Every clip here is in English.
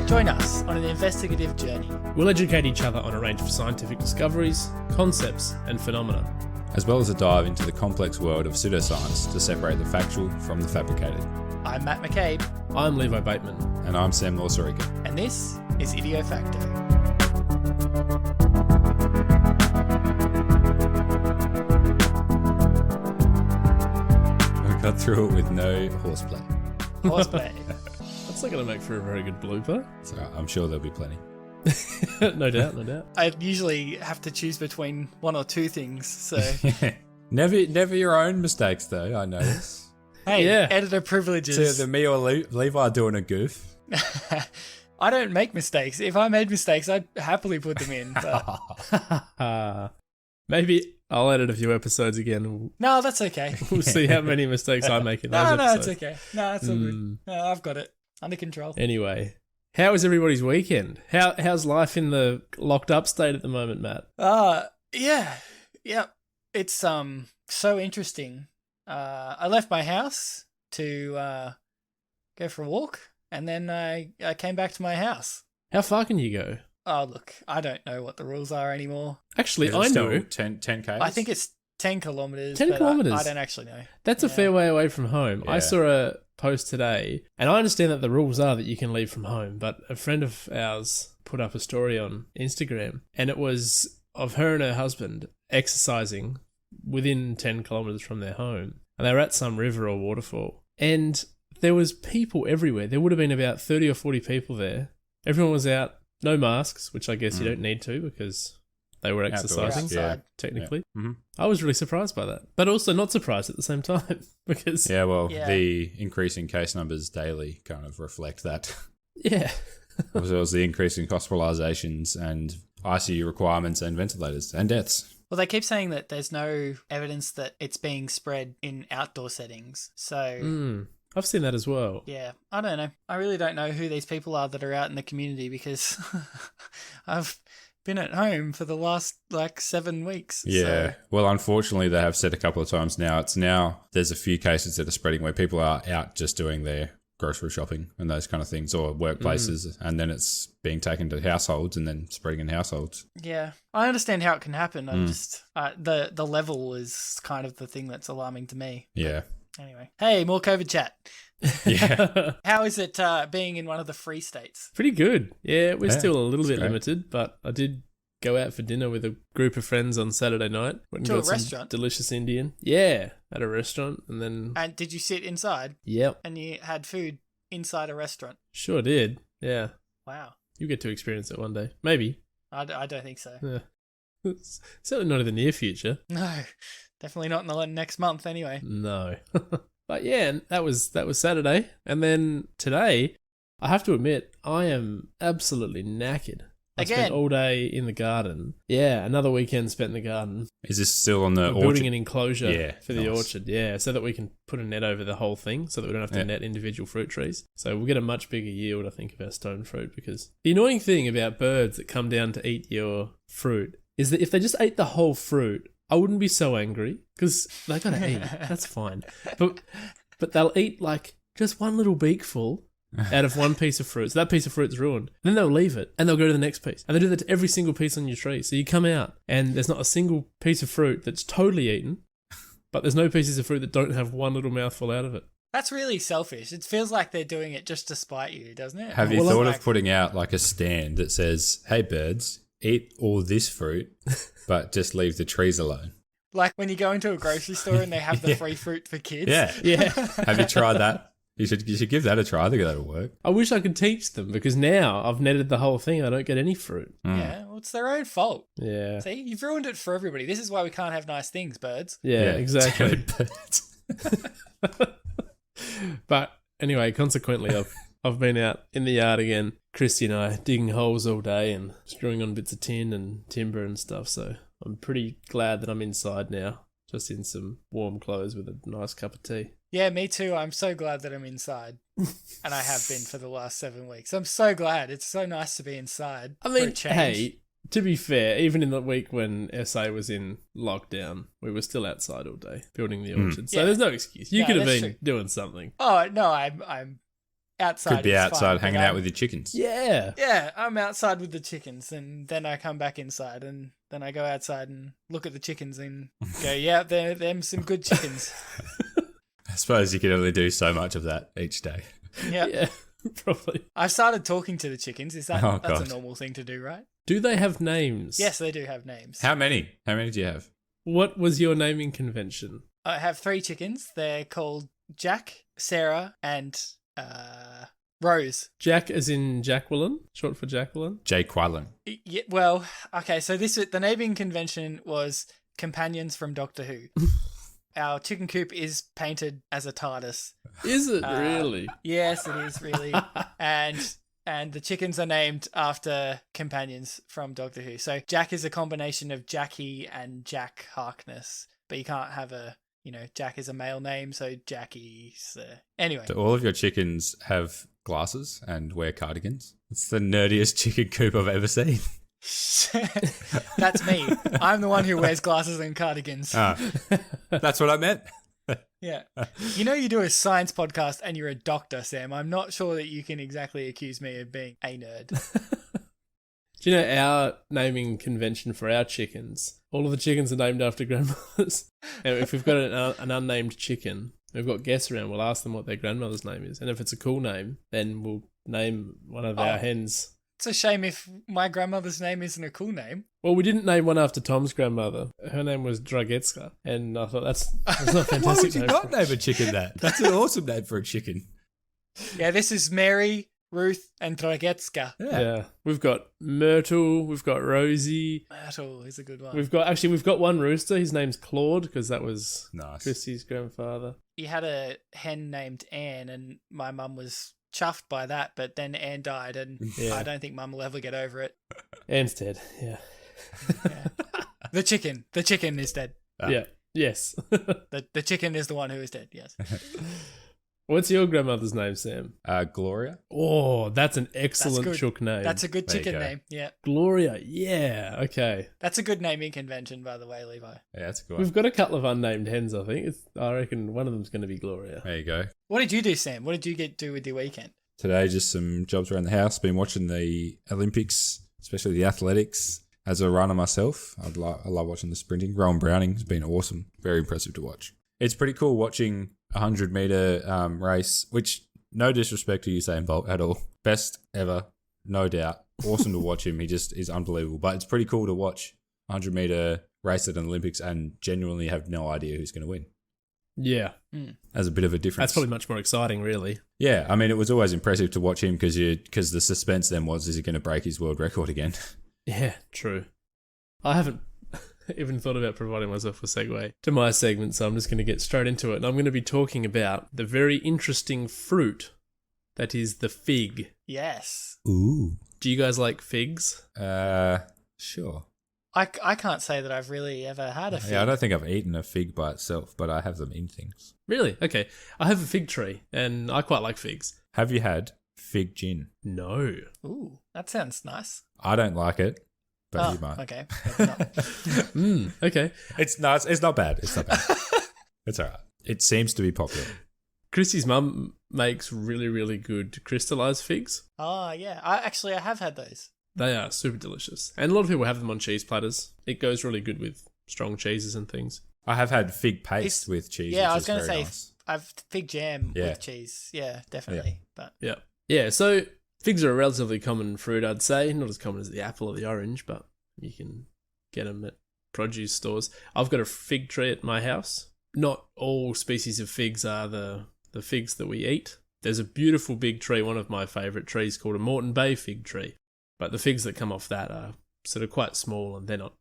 Join us on an investigative journey. We'll educate each other on a range of scientific discoveries, concepts, and phenomena, as well as a dive into the complex world of pseudoscience to separate the factual from the fabricated. I'm Matt McCabe. I'm Levi Bateman. And I'm Sam Lorsarika. And this is Idio Facto. We got through it with no horseplay. Horseplay. That's not going to make for a very good blooper. So I'm sure there'll be plenty. No doubt, no doubt. I usually have to choose between one or two things, so... Never your own mistakes, though, I notice. Hey, Yeah. editor privileges. So the me or Levi doing a goof. I don't make mistakes. If I made mistakes, I'd happily put them in. But... Maybe I'll edit a few episodes again. No, that's okay. We'll see how many mistakes I make in those No, episodes. it's okay. No, it's all good. No, I've got it under control. Anyway, how was everybody's weekend? How's life in the locked up state at the moment, Matt? Yeah. It's so interesting. I left my house to go for a walk, and then I came back to my house. How far can you go? Oh, look, I don't know what the rules are anymore. Actually, Is it I still know. 10 Ks? I think it's 10 kilometers. 10 but kilometers? I don't actually know. That's a fair way away from home. Yeah. I saw a post today, and I understand that the rules are that you can leave from home, but a friend of ours put up a story on Instagram, and it was of her and her husband exercising within 10 kilometers from their home, and they were at some river or waterfall, and there was people everywhere. There would have been about 30 or 40 people there. Everyone was out, no masks, which I guess you don't need to because they were exercising, Outside. technically. Yeah. Mm-hmm. I was really surprised by that, but also not surprised at the same time because Yeah, well, Yeah. the increasing case numbers daily kind of reflect that. yeah. As well as the increasing hospitalisations and ICU requirements and ventilators and deaths. Well, they keep saying that there's no evidence that it's being spread in outdoor settings. So, I've seen that as well. yeah, I don't know. I really don't know who these people are that are out in the community because I've been at home for the last 7 weeks. Yeah. So, Well, unfortunately, they have said a couple of times now, there's a few cases that are spreading where people are out just doing their grocery shopping and those kind of things, or workplaces, and then it's being taken to households and then spreading in households. yeah, I understand how it can happen. I'm just, the level is kind of the thing that's alarming to me. Yeah. Anyway, hey, more COVID chat. Yeah. How is it being in one of the free states? Pretty good. Yeah, we're Yeah, still a little that's bit great. limited, but I did go out for dinner with a group of friends on Saturday night. Went and To a got some restaurant? delicious Indian. Yeah, at a restaurant, and then And did you sit inside yep, and you had food inside a restaurant? sure did. Yeah, Wow. you get to experience it one day, maybe. I don't think so. Yeah. It's certainly not in the near future. No, definitely not in the next month anyway. No. But yeah, that was Saturday. And then today, I have to admit, I am absolutely knackered. I Again? spent all day in the garden. Yeah, another weekend spent in the garden. Is this still on the We're orchard? building an enclosure Yeah, for the nice. orchard. Yeah, so that we can put a net over the whole thing so that we don't have to Yeah. net individual fruit trees. So we'll get a much bigger yield, I think, of our stone fruit, because the annoying thing about birds that come down to eat your fruit is that if they just ate the whole fruit, I wouldn't be so angry because they gotta eat. That's fine. But they'll eat just one little beakful out of one piece of fruit. So that piece of fruit's ruined. And then they'll leave it and they'll go to the next piece. And they do that to every single piece on your tree. So you come out and there's not a single piece of fruit that's totally eaten, but there's no pieces of fruit that don't have one little mouthful out of it. That's really selfish. It feels like they're doing it just to spite you, doesn't it? Have you Well, thought of putting out a stand that says, "Hey birds, eat all this fruit, but just leave the trees alone"? Like when you go into a grocery store and they have the Yeah. free fruit for kids? Yeah. Yeah. Have you tried that? You should give that a try. I think that'll work. I wish I could teach them because now I've netted the whole thing. I don't get any fruit. Yeah, well, it's their own fault. Yeah. See, you've ruined it for everybody. This is why we can't have nice things, birds. Yeah, exactly. Damn it, birds. But anyway, consequently, I've been out in the yard again. Christy and I digging holes all day and screwing on bits of tin and timber and stuff. So I'm pretty glad that I'm inside now, just in some warm clothes with a nice cup of tea. Yeah, me too. I'm so glad that I'm inside. And I have been for the last 7 weeks. I'm so glad. It's so nice to be inside. I for a mean, change. hey, to be fair, even in the week when SA was in lockdown, we were still outside all day building the orchard. So Yeah. there's no excuse. You No, could have that's been true. doing something. Oh no, I'm outside. Could be is outside fine, hanging but out with your chickens. Yeah. Yeah, I'm outside with the chickens, and then I come back inside, and then I go outside and look at the chickens and go, yeah, them some good chickens. I suppose you can only do so much of that each day. Yeah. Yeah, probably. I've started talking to the chickens. That's God. a normal thing to do, right? Do they have names? Yes, they do have names. How many? How many do you have? What was your naming convention? I have 3 chickens. They're called Jack, Sarah, and Rose. Jack as in Jacqueline, short for Jacqueline. Jaqueline. Yeah, well, okay, so the naming convention was companions from Doctor Who. Our chicken coop is painted as a TARDIS. Is it really? Yes, it is really. And the chickens are named after companions from Doctor Who. So Jack is a combination of Jackie and Jack Harkness, but you can't have Jack is a male name, so Jackie's. Anyway. Do all of your chickens have glasses and wear cardigans? It's the nerdiest chicken coop I've ever seen. That's me. I'm the one who wears glasses and cardigans. That's what I meant. Yeah. You do a science podcast and you're a doctor, Sam. I'm not sure that you can exactly accuse me of being a nerd. Do you know our naming convention for our chickens? All of the chickens are named after grandmothers. And if we've got an unnamed chicken, we've got guests around, we'll ask them what their grandmother's name is. And if it's a cool name, then we'll name one of our hens. It's a shame if my grandmother's name isn't a cool name. Well, we didn't name one after Tom's grandmother. Her name was Dragetska. And I thought that's not fantastic. Why would you not name a chicken that? That's an awesome name for a chicken. Yeah, this is Mary, Ruth, and Dragetska. Yeah. We've got Myrtle, we've got Rosie. Myrtle is a good one. We've got one rooster. His name's Claude because that was nice. Chrissy's grandfather. You had a hen named Anne, and my mum was chuffed by that, but then Anne died, and I don't think Mum will ever get over it. Anne's dead. Yeah. The chicken is dead. Yeah. Yes. The chicken is the one who is dead. Yes. What's your grandmother's name, Sam? Gloria. Oh, that's an excellent chook name. That's a good There you chicken go. name. Yeah. Gloria. Yeah. Okay. That's a good naming convention, by the way, Levi. Yeah, that's a good one. We've got a couple of unnamed hens, I think. I reckon one of them's going to be Gloria. There you go. What did you do, Sam? What did you do with your weekend? Today, just some jobs around the house. Been watching the Olympics, especially the athletics. As a runner myself, I love watching the sprinting. Rowan Browning has been awesome. Very impressive to watch. It's pretty cool watching a 100-meter race, which no disrespect to Usain Bolt at all. Best ever, no doubt. Awesome to watch him. He just is unbelievable. But it's pretty cool to watch a 100-meter race at an Olympics and genuinely have no idea who's going to win. Yeah. As a bit of a difference. That's probably much more exciting, really. Yeah, I mean, it was always impressive to watch him because the suspense then was, is he going to break his world record again? Yeah, true. I haven't even thought about providing myself a segue to my segment, so I'm just going to get straight into it. And I'm going to be talking about the very interesting fruit that is the fig. Yes. Ooh. Do you guys like figs? Sure. I can't say that I've really ever had a fig. Yeah, I don't think I've eaten a fig by itself, but I have them in things. Really? Okay. I have a fig tree, and I quite like figs. Have you had fig gin? No. Ooh, that sounds nice. I don't like it, but you might. Okay. Maybe not. Okay. It's not bad. It's not bad. It's all right. It seems to be popular. Chrissy's mum makes really, really good crystallized figs. Oh, yeah. I have had those. They are super delicious. And a lot of people have them on cheese platters. It goes really good with strong cheeses and things. I have had fig paste with cheese. Yeah, which I was going to say nice. I've fig jam Yeah. with cheese. Yeah, definitely. But Yeah, so figs are a relatively common fruit, I'd say. Not as common as the apple or the orange, but you can get them at produce stores. I've got a fig tree at my house. Not all species of figs are the figs that we eat. There's a beautiful big tree, one of my favourite trees, called a Moreton Bay fig tree. But the figs that come off that are sort of quite small, and they're not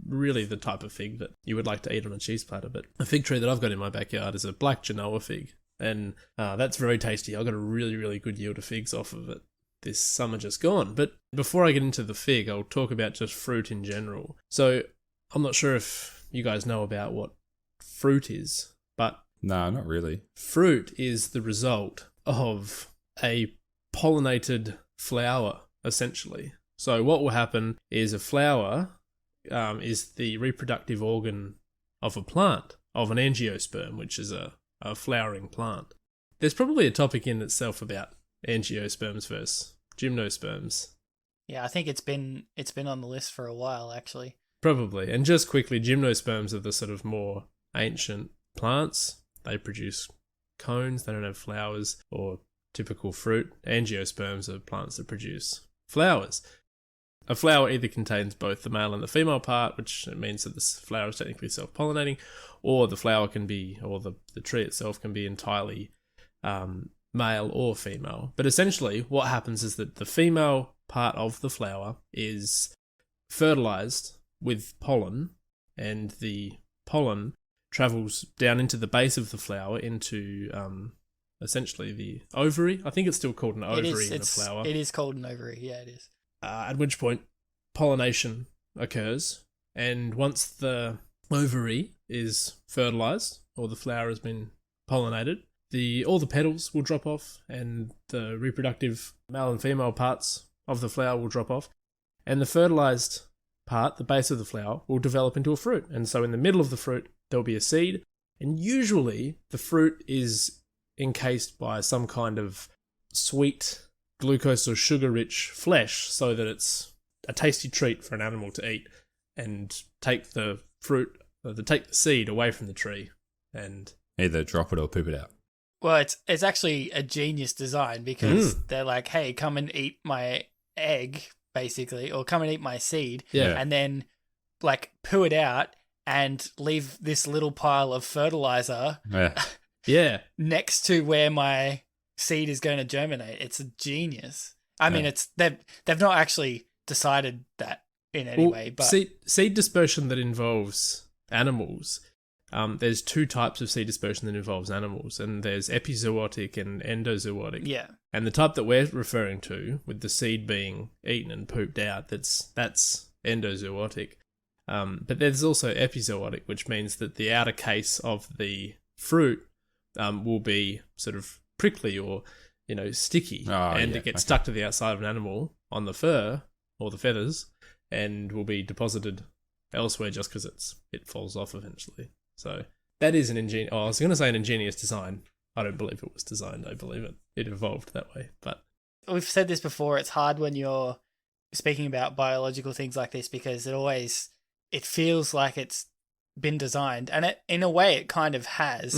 really the type of fig that you would like to eat on a cheese platter. But a fig tree that I've got in my backyard is a black Genoa fig, and that's very tasty. I got a really, really good yield of figs off of it this summer just gone. But before I get into the fig, I'll talk about just fruit in general. So I'm not sure if you guys know about what fruit is, but No, not really. fruit is the result of a pollinated flower, essentially. So what will happen is a flower is the reproductive organ of a plant, of an angiosperm, which is a flowering plant. There's probably a topic in itself about angiosperms versus gymnosperms. Yeah, I think it's been on the list for a while, actually. Probably. And just quickly, gymnosperms are the sort of more ancient plants. They produce cones, they don't have flowers or typical fruit. Angiosperms are plants that produce flowers. A flower either contains both the male and the female part, which means that the flower is technically self-pollinating, or the flower can be, or the tree itself can be entirely male or female. But essentially, what happens is that the female part of the flower is fertilized with pollen, and the pollen travels down into the base of the flower into essentially the ovary. I think it's still called an ovary in the flower. It is called an ovary, yeah, it is. At which point pollination occurs, and once the ovary is fertilized or the flower has been pollinated, all the petals will drop off and the reproductive male and female parts of the flower will drop off, and the fertilized part, the base of the flower, will develop into a fruit. And so in the middle of the fruit there'll be a seed, and usually the fruit is encased by some kind of sweet glucose or sugar-rich flesh, so that it's a tasty treat for an animal to eat and take the seed away from the tree and either drop it or poop it out. Well, it's actually a genius design, because they're like, hey, come and eat my egg, basically, or come and eat my seed, and then like poo it out and leave this little pile of fertilizer next to where my seed is going to germinate. It's a genius. I mean, they've not actually decided that in any way, but seed dispersion that involves animals, there's two types of seed dispersion that involves animals, and there's epizootic and endozootic. Yeah. And the type that we're referring to, with the seed being eaten and pooped out, that's endozootic. But there's also epizootic, which means that the outer case of the fruit will be sort of prickly or sticky, it gets stuck to the outside of an animal on the fur or the feathers, and will be deposited elsewhere just because it falls off eventually. So that is an ingenious. I was going to say an ingenious design. I don't believe it was designed. I believe it evolved that way. But we've said this before. It's hard when you're speaking about biological things like this, because it feels like it's been designed, and in a way it kind of has.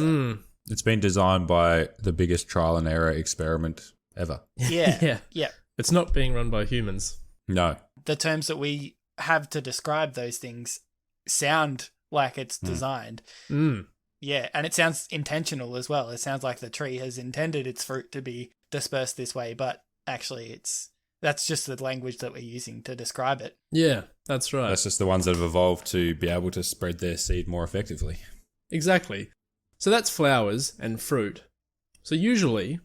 It's been designed by the biggest trial and error experiment ever. Yeah. It's not being run by humans. No. The terms that we have to describe those things sound like it's designed. Yeah, and it sounds intentional as well. It sounds like the tree has intended its fruit to be dispersed this way, but actually that's just the language that we're using to describe it. Yeah, that's right. That's just the ones that have evolved to be able to spread their seed more effectively. Exactly. So that's flowers and fruit. So usually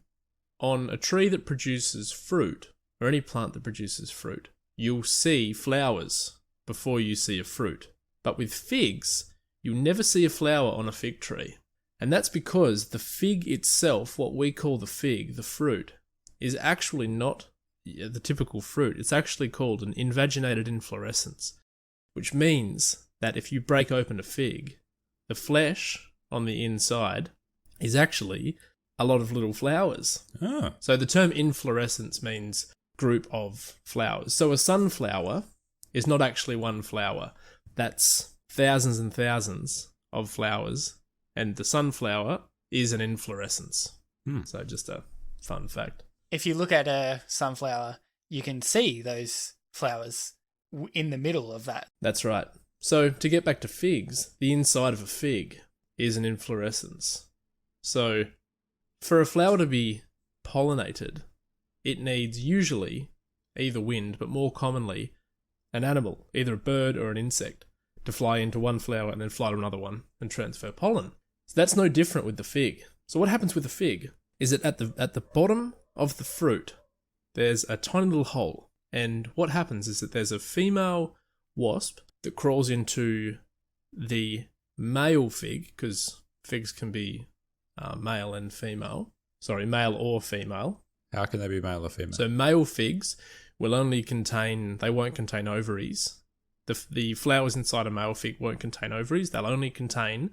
on a tree that produces fruit, or any plant that produces fruit, you'll see flowers before you see a fruit. But with figs, you never see a flower on a fig tree. And that's because the fig itself, what we call the fig, the fruit, is actually not the typical fruit. It's actually called an invaginated inflorescence, which means that if you break open a fig, the flesh on the inside is actually a lot of little flowers. Oh. So the term inflorescence means group of flowers. So a sunflower is not actually one flower. That's thousands and thousands of flowers, and the sunflower is an inflorescence. So just a fun fact. If you look at a sunflower, you can see those flowers in the middle of that. That's right. So to get back to figs, the inside of a fig is an inflorescence. So for a flower to be pollinated, it needs usually either wind, but more commonly an animal, either a bird or an insect, to fly into one flower and then fly to another one and transfer pollen. So that's no different with the fig. So what happens with the fig is that at the bottom of the fruit, there's a tiny little hole. And what happens is that there's a female wasp that crawls into the male fig, because figs can be male and female. Sorry, male or female. How can they be male or female? So male figs will only they won't contain ovaries. The flowers inside a male fig won't contain ovaries. They'll only contain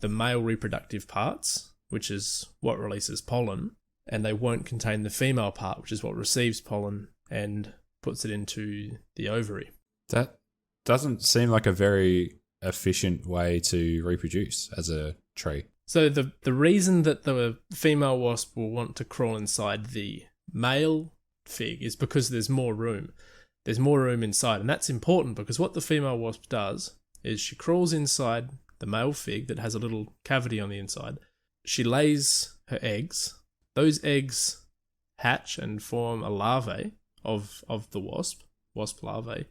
the male reproductive parts, which is what releases pollen. and they won't contain the female part, which is what receives pollen and puts it into the ovary. That doesn't seem like a very efficient way to reproduce as a tree. So the reason that the female wasp will want to crawl inside the male fig is because there's more room. There's more room inside, and that's important because what the female wasp does is she crawls inside the male fig that has a little cavity on the inside. She lays her eggs. Those eggs hatch and form a larvae of the wasp larvae,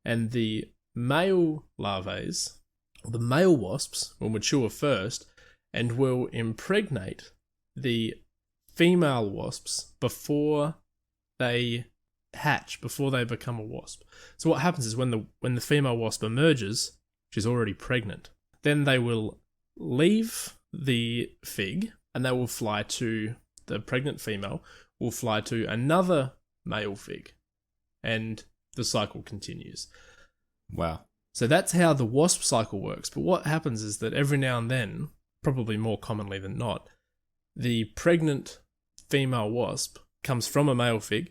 and the male larvae, or the male wasps, will mature first and will impregnate the female wasps before they hatch, before they become a wasp. So what happens is when the female wasp emerges, she's already pregnant. Then they will leave the fig and they will fly to, the pregnant female will fly to another male fig, and the cycle continues. Wow. So that's how the wasp cycle works. But what happens is that every now and then, probably more commonly than not, the pregnant female wasp comes from a male fig,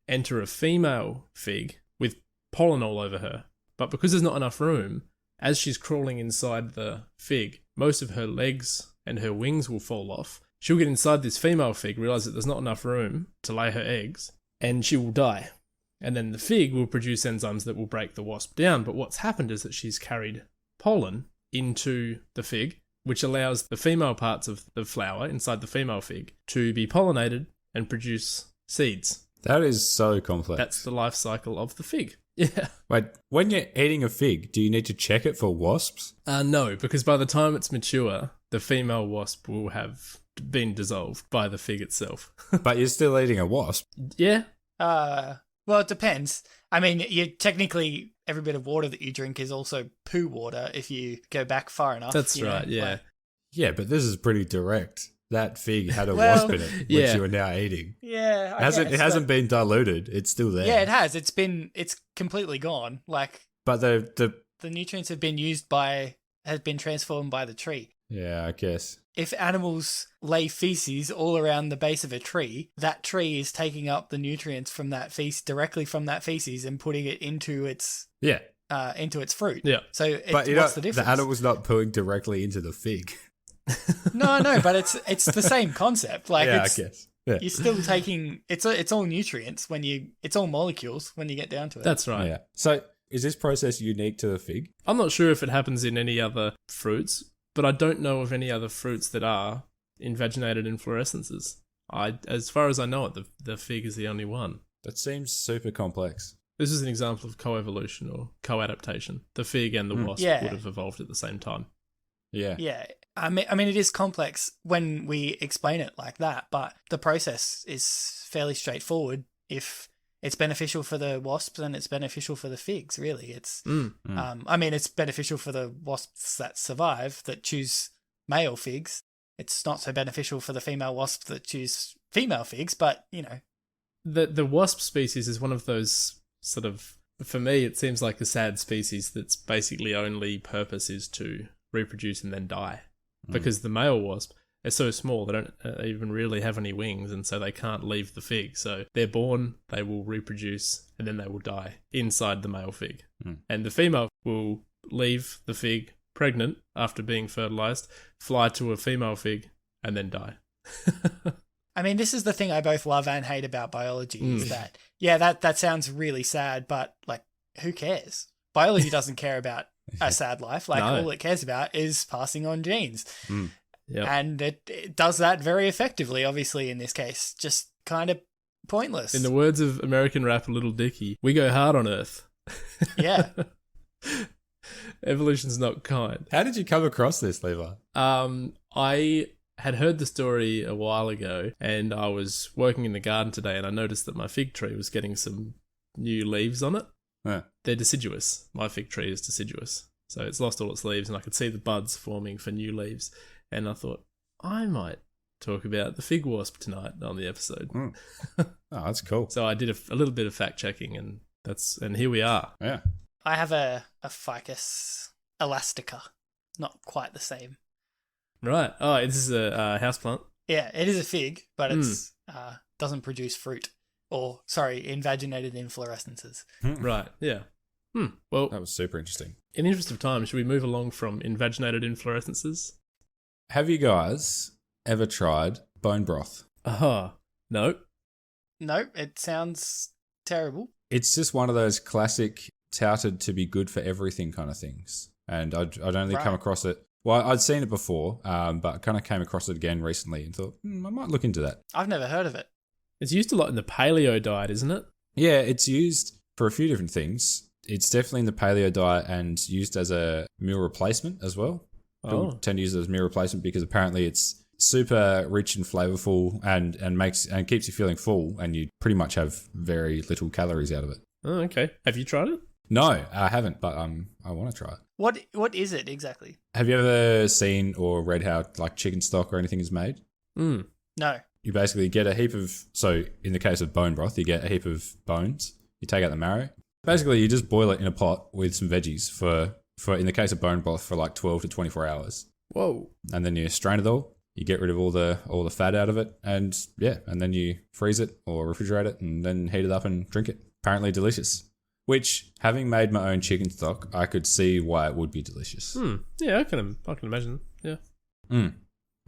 enter a female fig with pollen all over her. But because there's not enough room, as she's crawling inside the fig, most of her legs and her wings will fall off. She'll get inside this female fig, realize that there's not enough room to lay her eggs, and she will die. And then the fig will produce enzymes that will break the wasp down. But what's happened is that she's carried pollen into the fig, which allows the female parts of the flower inside the female fig to be pollinated and produce seeds. That is so complex. That's the life cycle of the fig. Yeah. Wait, when you're eating a fig, do you need to check it for wasps? No, because by the time it's mature, the female wasp will have been dissolved by the fig itself. But you're still eating a wasp. Yeah. Well, it depends. I mean, you technically, every bit of water that you drink is also poo water if you go back far enough. That's right, yeah. Like, Yeah, but this is pretty direct. That fig had a Well, wasp in it, which yeah. you are now eating. yeah. It hasn't been diluted. It's still there. Yeah, it has. It's completely gone. Like, But the nutrients has been transformed by the tree. yeah, I guess. If animals lay feces all around the base of a tree, that tree is taking up the nutrients from that directly from that feces and putting it into its Yeah. fruit. Yeah. So But what's the difference? The animal's not pulling directly into the fig. No, but it's the same concept. Like, yeah, it's, I guess. Yeah. you're still taking it's all nutrients it's all molecules when you get down to it. That's right. Yeah. So is this process unique to the fig? I'm not sure if it happens in any other fruits, but I don't know of any other fruits that are invaginated inflorescences. As far as I know it, the fig is the only one. That seems super complex. This is an example of coevolution or co-adaptation. The fig and the wasp Yeah. would have evolved at the same time. Yeah. Yeah. I mean, it is complex when we explain it like that, but the process is fairly straightforward. If it's beneficial for the wasps, and it's beneficial for the figs, really. It's, I mean, it's beneficial for the wasps that survive, that choose male figs. It's not so beneficial for the female wasps that choose female figs, but, you know. The wasp species is one of those sort of, for me, it seems like a sad species that's basically only purpose is to reproduce and then die. Because the male wasp are so small, they don't even really have any wings, and so they can't leave the fig. So they're born, they will reproduce, and then they will die inside the male fig. And the female will leave the fig pregnant after being fertilized, fly to a female fig, and then die. I mean, this is the thing I both love and hate about biology is that, yeah, that sounds really sad, but, like, who cares? Biology doesn't care about a sad life. Like, No. all it cares about is passing on genes. Yep. And it does that very effectively, obviously, in this case. Just kind of pointless. In the words of American rapper Little Dicky, we go hard on Earth. Yeah. Evolution's not kind. How did you come across this, Levi? I had heard the story a while ago, and I was working in the garden today, and I noticed that my fig tree was getting some new leaves on it. Yeah. They're deciduous. My fig tree is deciduous. So it's lost all its leaves, and I could see the buds forming for new leaves. And I thought, I might talk about the fig wasp tonight on the episode. Oh, that's cool. So I did a little bit of fact checking, and here we are. Yeah. I have a ficus elastica. Not quite the same. Right. Oh, this is a houseplant. Yeah, it is a fig, but it's doesn't produce fruit. Or, sorry, invaginated inflorescences. Right, yeah. Well, That was super interesting. in the interest of time, should we move along from invaginated inflorescences? Have you guys ever tried bone broth? Aha. No. No, it sounds terrible. It's just one of those classic touted to be good for everything kind of things. And I'd only come across it. Well, I'd seen it before, but kind of came across it again recently and thought, I might look into that. I've never heard of it. It's used a lot in the paleo diet, isn't it? Yeah, it's used for a few different things. It's definitely in the paleo diet and used as a meal replacement as well. People tend to use it as meal replacement because apparently it's super rich and flavorful and keeps you feeling full, and you pretty much have very little calories out of it. Oh, okay. Have you tried it? No, I haven't, but I want to try it. What is it exactly? Have you ever seen or read how like chicken stock or anything is made? No. You basically get a heap of, so in the case of bone broth, you get a heap of bones. You take out the marrow. Basically, you just boil it in a pot with some veggies for in the case of bone broth, for like 12 to 24 hours. Whoa. And then you strain it all. You get rid of all the fat out of it. And yeah, and then you freeze it or refrigerate it and then heat it up and drink it. Apparently delicious. Which, having made my own chicken stock, I could see why it would be delicious. Yeah, I can imagine. Yeah. And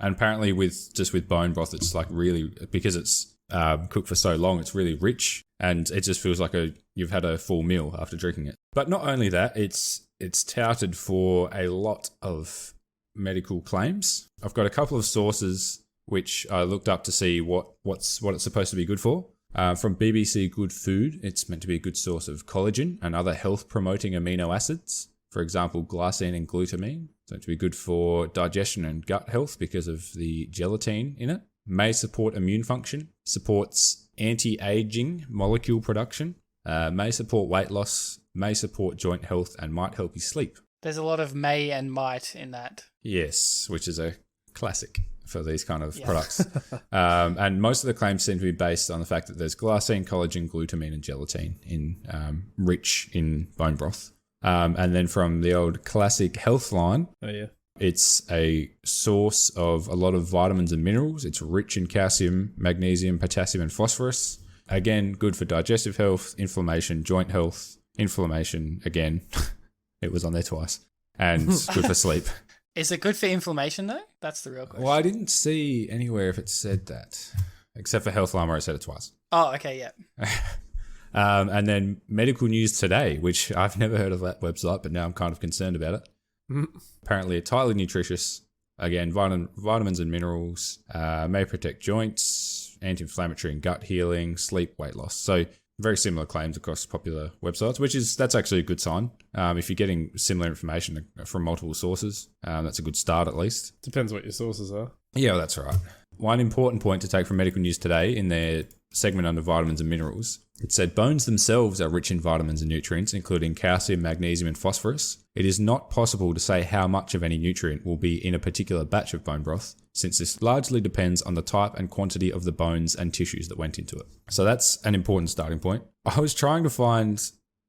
apparently with bone broth, it's like really, because it's cooked for so long, it's really rich and it just feels like you've had a full meal after drinking it. But not only that, it's touted for a lot of medical claims. I've got a couple of sources which I looked up to see what it's supposed to be good for. From BBC Good Food, it's meant to be a good source of collagen and other health-promoting amino acids. For example, glycine and glutamine. It's meant to be good for digestion and gut health because of the gelatin in it. May support immune function. Supports anti-aging molecule production. May support weight loss. May support joint health and might help you sleep. There's a lot of may and might in that. Yes, which is a classic for these kind of products. And most of the claims seem to be based on the fact that there's glycine, collagen, glutamine, and gelatin rich in bone broth. And then from the old classic health line, it's a source of a lot of vitamins and minerals. It's rich in calcium, magnesium, potassium, and phosphorus. Again, good for digestive health, inflammation, joint health, inflammation, again, it was on there twice, and good for sleep. Is it good for inflammation though? That's the real question. Well, I didn't see anywhere if it said that, except for Healthline where it said it twice. Oh, okay, yeah. And then Medical News Today, which I've never heard of that website, but now I'm kind of concerned about it. Apparently, it's highly nutritious. Again, vitamins and minerals, may protect joints, anti-inflammatory and gut healing, sleep, weight loss. So very similar claims across popular websites, that's actually a good sign. If you're getting similar information from multiple sources, that's a good start at least. Depends what your sources are. Yeah, well, that's right. One important point to take from Medical News Today in their segment under vitamins and minerals, it said bones themselves are rich in vitamins and nutrients, including calcium, magnesium, and phosphorus. It is not possible to say how much of any nutrient will be in a particular batch of bone broth, since this largely depends on the type and quantity of the bones and tissues that went into it. So that's an important starting point. I was trying to find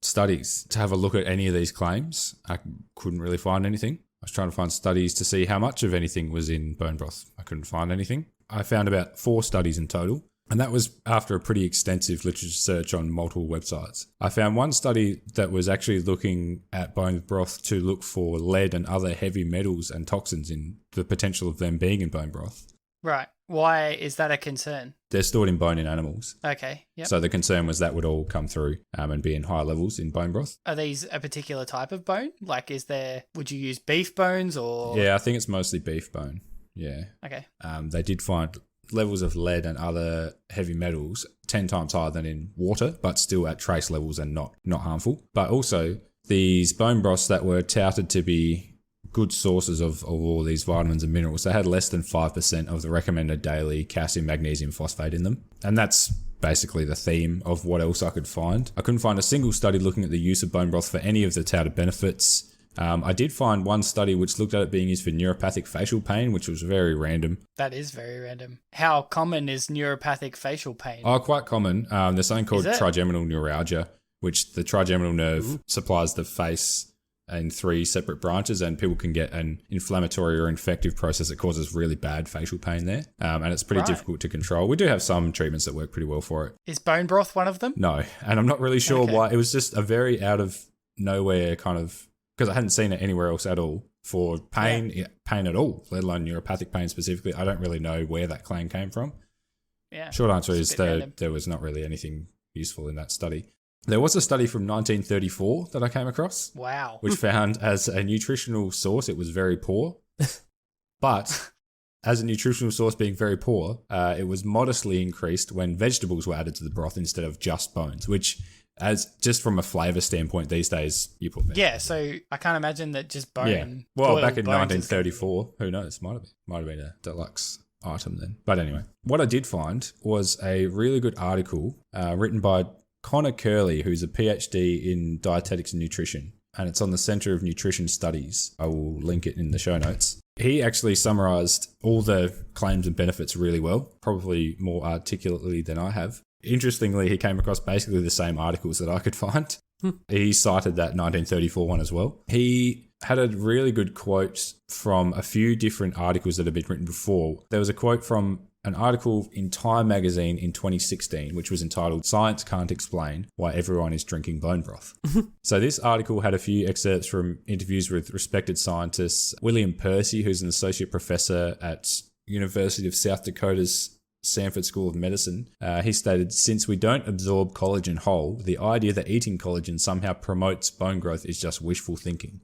studies to have a look at any of these claims. I couldn't really find anything. I was trying to find studies to see how much of anything was in bone broth. I couldn't find anything. I found about 4 studies in total. And that was after a pretty extensive literature search on multiple websites. I found one study that was actually looking at bone broth to look for lead and other heavy metals and toxins in the potential of them being in bone broth. Right. Why is that a concern? They're stored in bone in animals. Okay. Yep. So the concern was that would all come through and be in high levels in bone broth. Are these a particular type of bone? Like, would you use beef bones or? Yeah, I think it's mostly beef bone. Yeah. Okay. They did find levels of lead and other heavy metals 10 times higher than in water, but still at trace levels and not harmful. But also these bone broths that were touted to be good sources of all these vitamins and minerals, they had less than 5% of the recommended daily calcium, magnesium, phosphate in them. And that's basically the theme of what else I could find. I couldn't find a single study looking at the use of bone broth for any of the touted benefits. I did find one study which looked at it being used for neuropathic facial pain, which was very random. That is very random. How common is neuropathic facial pain? Oh, quite common. There's something called trigeminal neuralgia, which the trigeminal nerve supplies the face in 3 separate branches, and people can get an inflammatory or infective process that causes really bad facial pain there. And it's pretty difficult to control. We do have some treatments that work pretty well for it. Is bone broth one of them? No, and I'm not really sure why. It was just a very out of nowhere kind of, because I hadn't seen it anywhere else at all for pain at all, let alone neuropathic pain specifically. I don't really know where that claim came from. Yeah. Short answer is there was not really anything useful in that study. There was a study from 1934 that I came across. Wow. Which found as a nutritional source, it was very poor. But as a nutritional source being very poor, it was modestly increased when vegetables were added to the broth instead of just bones, which, as just from a flavour standpoint these days, you put vegetables. Yeah, so I can't imagine that just bone. Yeah. Well, back in 1934, who knows? Might have been a deluxe item then. But anyway, what I did find was a really good article written by Connor Curley, who's a PhD in dietetics and nutrition, and it's on the Centre of Nutrition Studies. I will link it in the show notes. He actually summarised all the claims and benefits really well, probably more articulately than I have. Interestingly, he came across basically the same articles that I could find. He cited that 1934 one as well. He had a really good quote from a few different articles that had been written before. There was a quote from an article in Time magazine in 2016, which was entitled "Science Can't Explain Why Everyone is Drinking Bone Broth." So this article had a few excerpts from interviews with respected scientists. William Percy, who's an associate professor at University of South Dakota's Sanford School of Medicine, he stated, "Since we don't absorb collagen whole, the idea that eating collagen somehow promotes bone growth is just wishful thinking.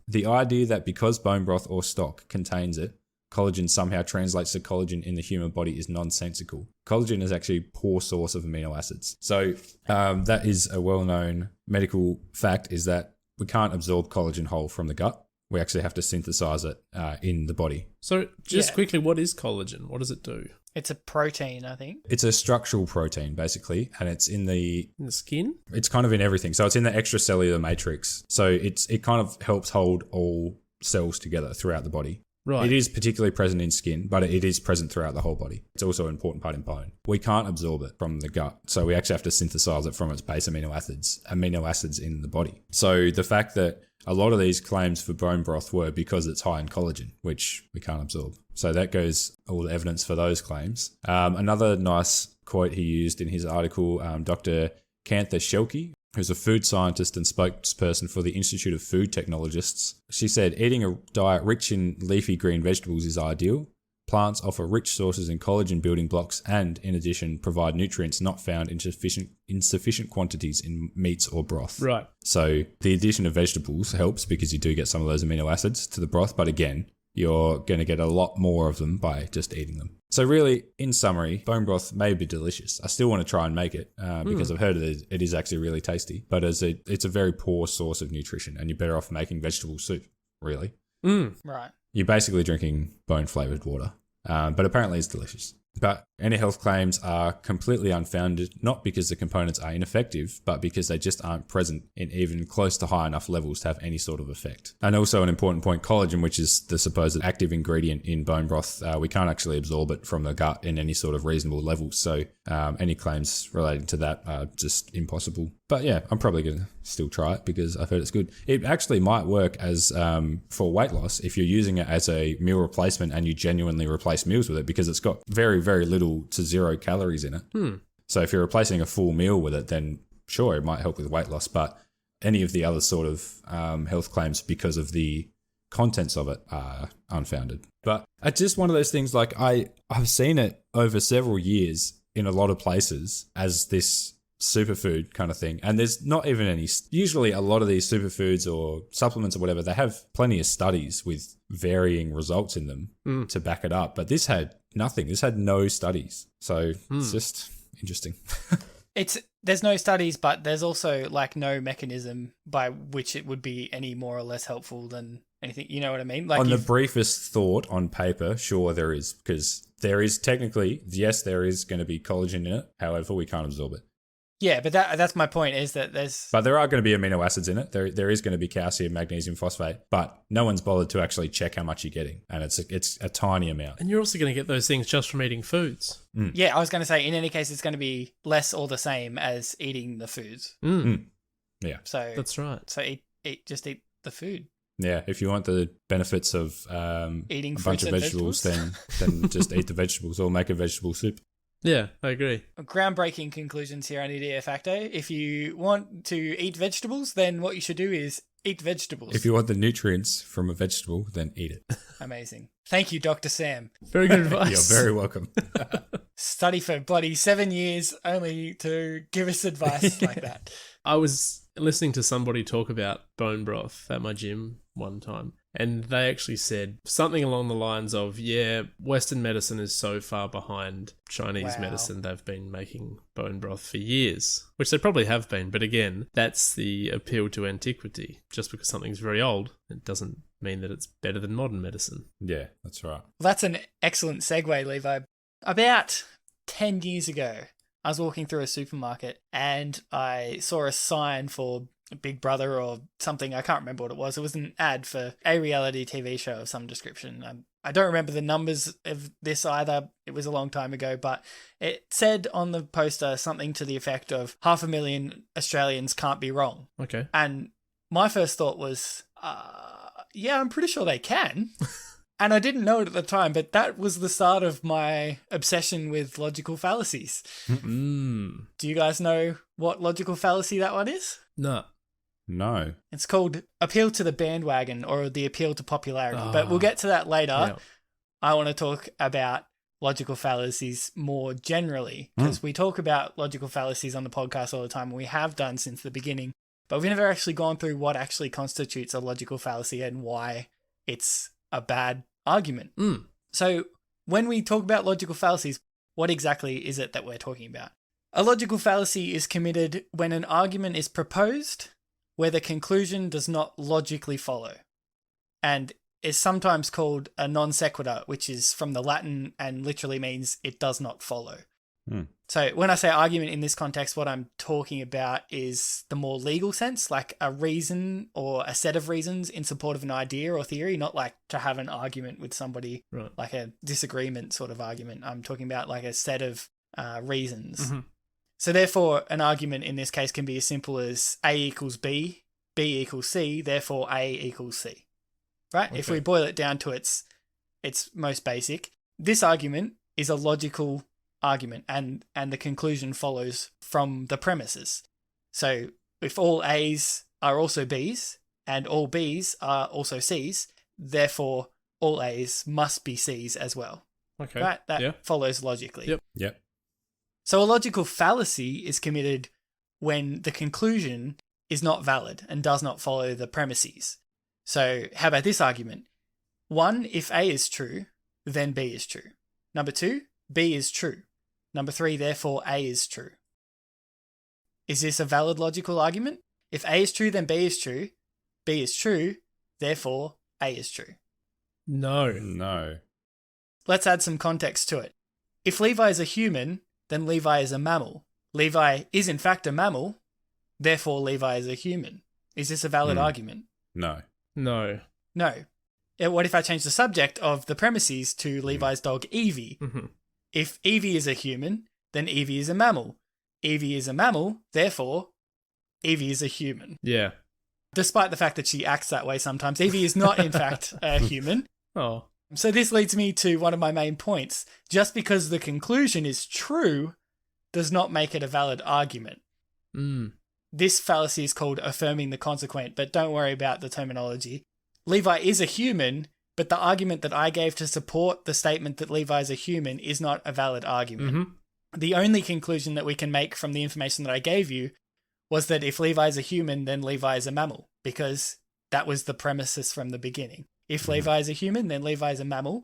The idea that because bone broth or stock contains it, collagen somehow translates to collagen in the human body is nonsensical. Collagen is actually a poor source of amino acids." So that is a well-known medical fact, is that we can't absorb collagen whole from the gut. We actually have to synthesize it in the body. So just quickly, what is collagen? What does it do? It's a protein, I think. It's a structural protein, basically, and it's in the skin? It's kind of in everything. So it's in the extracellular matrix. So it kind of helps hold all cells together throughout the body. Right. It is particularly present in skin, but it is present throughout the whole body. It's also an important part in bone. We can't absorb it from the gut, so we actually have to synthesize it from its base amino acids in the body. So the fact that a lot of these claims for bone broth were because it's high in collagen, which we can't absorb. So that goes all the evidence for those claims. Another nice quote he used in his article, Dr. Kantha Shelke, who's a food scientist and spokesperson for the Institute of Food Technologists. She said, "Eating a diet rich in leafy green vegetables is ideal. Plants offer rich sources in collagen building blocks and, in addition, provide nutrients not found in sufficient quantities in meats or broth." Right. So the addition of vegetables helps because you do get some of those amino acids to the broth, but again, you're going to get a lot more of them by just eating them. So really, in summary, bone broth may be delicious. I still want to try and make it because I've heard it is actually really tasty, but it's a very poor source of nutrition, and you're better off making vegetable soup, really. Right. You're basically drinking bone-flavoured water, but apparently it's delicious. But any health claims are completely unfounded, not because the components are ineffective, but because they just aren't present in even close to high enough levels to have any sort of effect. And also an important point, collagen, which is the supposed active ingredient in bone broth, we can't actually absorb it from the gut in any sort of reasonable level. So any claims relating to that are just impossible. But yeah, I'm probably going to still try it because I've heard it's good. It actually might work as for weight loss if you're using it as a meal replacement and you genuinely replace meals with it, because it's got very, very little to zero calories in it. So if you're replacing a full meal with it, then sure, it might help with weight loss. But any of the other sort of health claims because of the contents of it are unfounded. But it's just one of those things, like I've seen it over several years in a lot of places as this superfood kind of thing, and there's not even any. Usually a lot of these superfoods or supplements or whatever, they have plenty of studies with varying results in them to back it up, but this had nothing. This had no studies, so it's just interesting. There's no studies, but there's also like no mechanism by which it would be any more or less helpful than anything. You know what I mean? Like on the briefest thought on paper, sure there is, because there is technically, yes, there is going to be collagen in it. However, we can't absorb it. Yeah, but that's my point, is that But there are going to be amino acids in it. There is going to be calcium, magnesium, phosphate, but no one's bothered to actually check how much you're getting, and it's a tiny amount. And you're also going to get those things just from eating foods. Yeah, I was going to say, in any case, it's going to be less or the same as eating the foods. Yeah. So that's right. So just eat the food. Yeah, if you want the benefits of Eating a fruits bunch of and vegetables, then just eat the vegetables or make a vegetable soup. Yeah, I agree. Groundbreaking conclusions here on Idia Facto. If you want to eat vegetables, then what you should do is eat vegetables. If you want the nutrients from a vegetable, then eat it. Amazing. Thank you, Dr. Sam. Very good advice. You're very welcome. Study for bloody 7 years only to give us advice like that. I was listening to somebody talk about bone broth at my gym one time, and they actually said something along the lines of, yeah, Western medicine is so far behind Chinese medicine, they've been making bone broth for years, which they probably have been. But again, that's the appeal to antiquity. Just because something's very old, it doesn't mean that it's better than modern medicine. Yeah, that's right. Well, that's an excellent segue, Levi. About 10 years ago, I was walking through a supermarket and I saw a sign for Big Brother or something. I can't remember what it was. It was an ad for a reality TV show of some description. I don't remember the numbers of this either. It was a long time ago, but it said on the poster something to the effect of 500,000 Australians can't be wrong. Okay. And my first thought was, yeah, I'm pretty sure they can. And I didn't know it at the time, but that was the start of my obsession with logical fallacies. Mm. Do you guys know what logical fallacy that one is? No. No. It's called appeal to the bandwagon or the appeal to popularity, but we'll get to that later. Yeah. I want to talk about logical fallacies more generally because we talk about logical fallacies on the podcast all the time, and we have done since the beginning, but we've never actually gone through what actually constitutes a logical fallacy and why it's a bad argument. So when we talk about logical fallacies, what exactly is it that we're talking about? A logical fallacy is committed when an argument is proposed where the conclusion does not logically follow, and is sometimes called a non sequitur, which is from the Latin and literally means it does not follow. So when I say argument in this context, what I'm talking about is the more legal sense, like a reason or a set of reasons in support of an idea or theory, not like to have an argument with somebody, Right. like a disagreement sort of argument. I'm talking about like a set of reasons. So therefore, an argument in this case can be as simple as A equals B, B equals C, therefore A equals C. Right? If Okay. we boil it down to its most basic, this argument is a logical argument, and the conclusion follows from the premises. So if all A's are also B's and all B's are also C's, therefore all A's must be C's as well. Okay. Right? That Yeah. follows logically. Yep. So a logical fallacy is committed when the conclusion is not valid and does not follow the premises. So how about this argument? 1, if A is true, then B is true. Number 2, B is true. Number 3, therefore A is true. Is this a valid logical argument? If A is true, then B is true. B is true, therefore A is true. No. Let's add some context to it. If Levi is a human, then Levi is a mammal. Levi is in fact a mammal, therefore Levi is a human. Is this a valid argument? No. No. No. What if I change the subject of the premises to Levi's dog Evie? If Evie is a human, then Evie is a mammal. Evie is a mammal, therefore Evie is a human. Yeah. Despite the fact that she acts that way sometimes, Evie is not in fact a human. Oh. So this leads me to one of my main points. Just because the conclusion is true does not make it a valid argument. This fallacy is called affirming the consequent, but don't worry about the terminology. Levi is a human, but the argument that I gave to support the statement that Levi is a human is not a valid argument. The only conclusion that we can make from the information that I gave you was that if Levi is a human, then Levi is a mammal, because that was the premises from the beginning. If Levi is a human, then Levi is a mammal.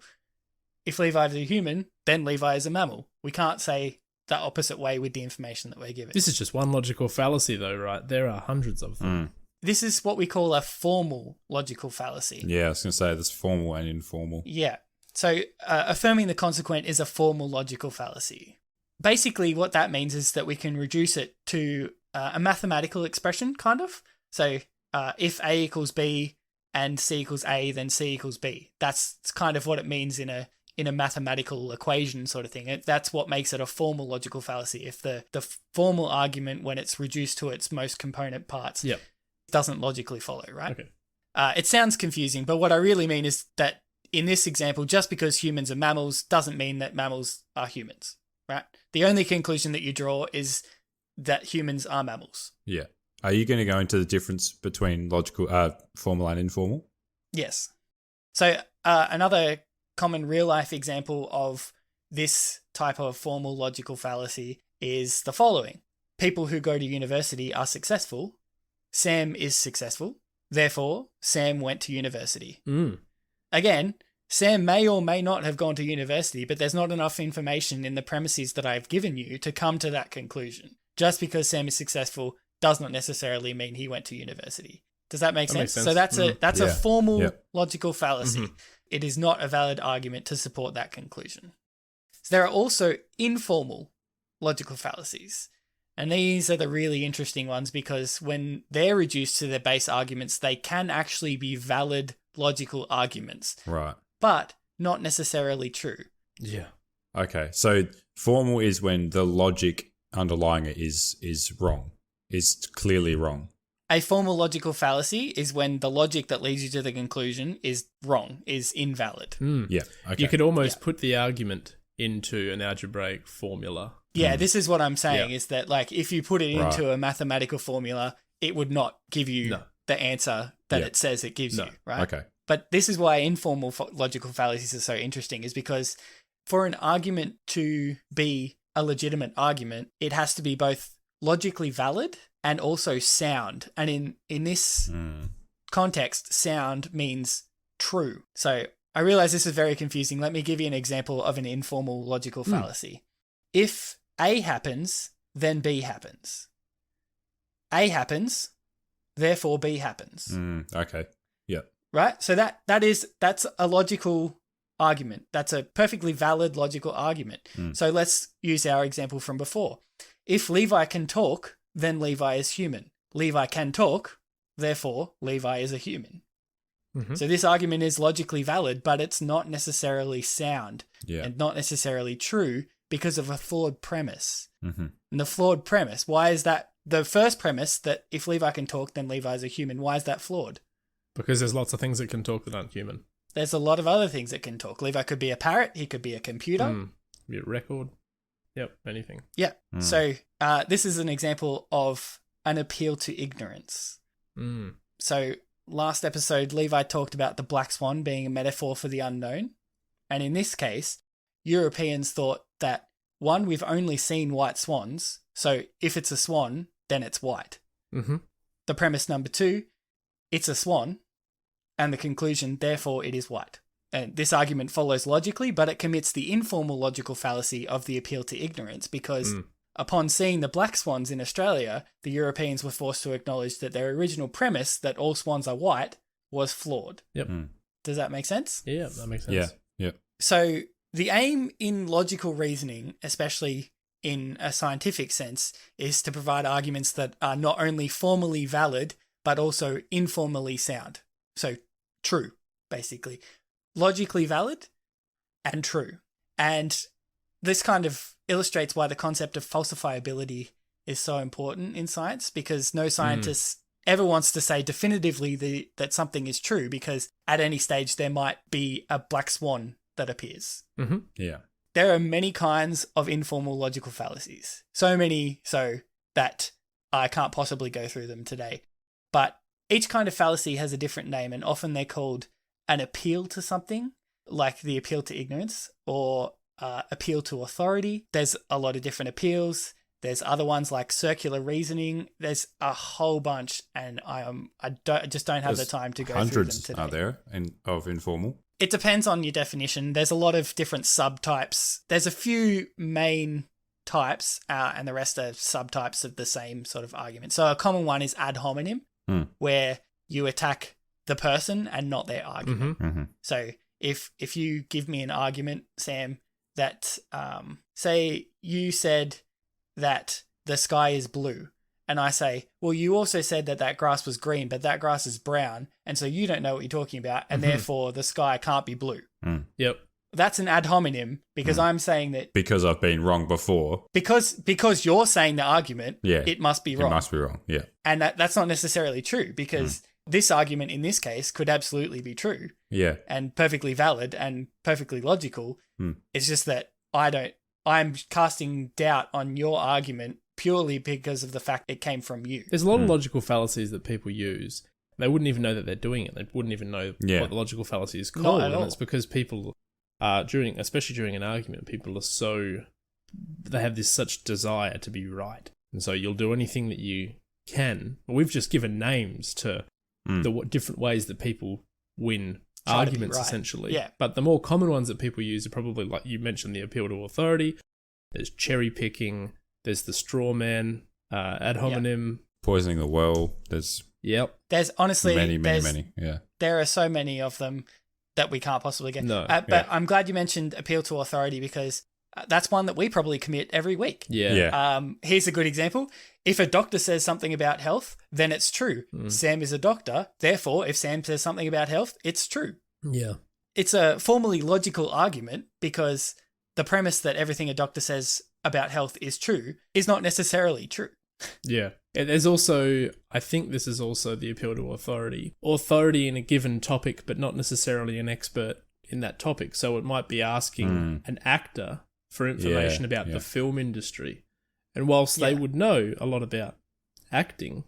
If Levi is a human, then Levi is a mammal. We can't say the opposite way with the information that we're given. This is just one logical fallacy, though, right? There are hundreds of them. This is what we call a formal logical fallacy. Yeah, I was going to say there's formal and informal. Yeah. So affirming the consequent is a formal logical fallacy. Basically, what that means is that we can reduce it to a mathematical expression, kind of. So if A equals B and C equals A, then C equals B. That's kind of what it means in a mathematical equation sort of thing. That's what makes it a formal logical fallacy. If the formal argument, when it's reduced to its most component parts, doesn't logically follow, right? Okay. It sounds confusing, but what I really mean is that in this example, just because humans are mammals doesn't mean that mammals are humans, right? The only conclusion that you draw is that humans are mammals. Yeah. Are you going to go into the difference between formal and informal? Yes. So another common real-life example of this type of formal logical fallacy is the following. People who go to university are successful. Sam is successful. Therefore, Sam went to university. Again, Sam may or may not have gone to university, but there's not enough information in the premises that I've given you to come to that conclusion. Just because Sam is successful does not necessarily mean he went to university. Does that make sense? So that's a formal logical fallacy. It is not a valid argument to support that conclusion. So there are also informal logical fallacies. And these are the really interesting ones because when they're reduced to their base arguments, they can actually be valid logical arguments. Right. But not necessarily true. Yeah. Okay. So formal is when the logic underlying it is wrong, is clearly wrong. A formal logical fallacy is when the logic that leads you to the conclusion is wrong, is invalid. Yeah. Okay. You could almost put the argument into an algebraic formula. Yeah, this is what I'm saying is that like if you put it into a mathematical formula, it would not give you the answer that it says it gives you, right? Okay. But this is why informal logical fallacies are so interesting is because for an argument to be a legitimate argument, it has to be both logically valid and also sound. And in this context, sound means true. So I realize this is very confusing. Let me give you an example of an informal logical fallacy. If A happens, then B happens. A happens, therefore B happens. Okay. Yeah. Right? So that's a logical argument. That's a perfectly valid logical argument. So let's use our example from before. If Levi can talk, then Levi is human. Levi can talk, therefore Levi is a human. So this argument is logically valid, but it's not necessarily sound and not necessarily true because of a flawed premise. And the flawed premise, why is that? The first premise that if Levi can talk, then Levi is a human, why is that flawed? Because there's lots of things that can talk that aren't human. There's a lot of other things that can talk. Levi could be a parrot. He could be a computer. Be a record. Yep, anything. Yeah. So this is an example of an appeal to ignorance. So last episode, Levi talked about the black swan being a metaphor for the unknown. And in this case, Europeans thought that, one, we've only seen white swans. So if it's a swan, then it's white. The premise number 2, it's a swan. And the conclusion, therefore, it is white. And this argument follows logically, but it commits the informal logical fallacy of the appeal to ignorance because upon seeing the black swans in Australia, the Europeans were forced to acknowledge that their original premise that all swans are white was flawed. Yep. Does that make sense? Yeah, that makes sense. Yeah. So the aim in logical reasoning, especially in a scientific sense, is to provide arguments that are not only formally valid, but also informally sound. So true, basically. Logically valid and true. And this kind of illustrates why the concept of falsifiability is so important in science, because no scientist ever wants to say definitively that something is true, because at any stage there might be a black swan that appears. Yeah. There are many kinds of informal logical fallacies. So many so that I can't possibly go through them today. But each kind of fallacy has a different name, and often they're called an appeal to something, like the appeal to ignorance, or appeal to authority. There's a lot of different appeals. There's other ones like circular reasoning. There's a whole bunch, and I just don't have the time to go through them today. Hundreds are there of informal? It depends on your definition. There's a lot of different subtypes. There's a few main types, and the rest are subtypes of the same sort of argument. So a common one is ad hominem, where you attack the person and not their argument. So if you give me an argument, Sam, that say you said that the sky is blue, and I say, well, you also said that grass was green, but that grass is brown, and so you don't know what you're talking about, and therefore the sky can't be blue. Yep. That's an ad hominem, because I'm saying that because I've been wrong before. Because you're saying the argument, it must be wrong. It must be wrong. Yeah. And that's not necessarily true, because this argument in this case could absolutely be true Yeah. and perfectly valid and perfectly logical. It's just that I'm casting doubt on your argument purely because of the fact it came from you. There's a lot of logical fallacies that people use. They wouldn't even know that they're doing it. They wouldn't even know what the logical fallacy is called. Not at all. And it's because people especially during an argument, people are they have this such desire to be right. And so you'll do anything that you can. We've just given names to the different ways that people win arguments, essentially. Yeah. But the more common ones that people use are probably, like you mentioned, the appeal to authority. There's cherry picking. There's the straw man, ad hominem. Poisoning the well. There's honestly many. Yeah. There are so many of them that we can't possibly get. No. But I'm glad you mentioned appeal to authority because that's one that we probably commit every week. Yeah. Here's a good example. If a doctor says something about health, then it's true. Sam is a doctor. Therefore, if Sam says something about health, it's true. Yeah. It's a formally logical argument because the premise that everything a doctor says about health is true is not necessarily true. Yeah. There's also, I think this is also the appeal to authority. Authority in a given topic, but not necessarily an expert in that topic. So it might be asking an actor for information about the film industry. And whilst they would know a lot about acting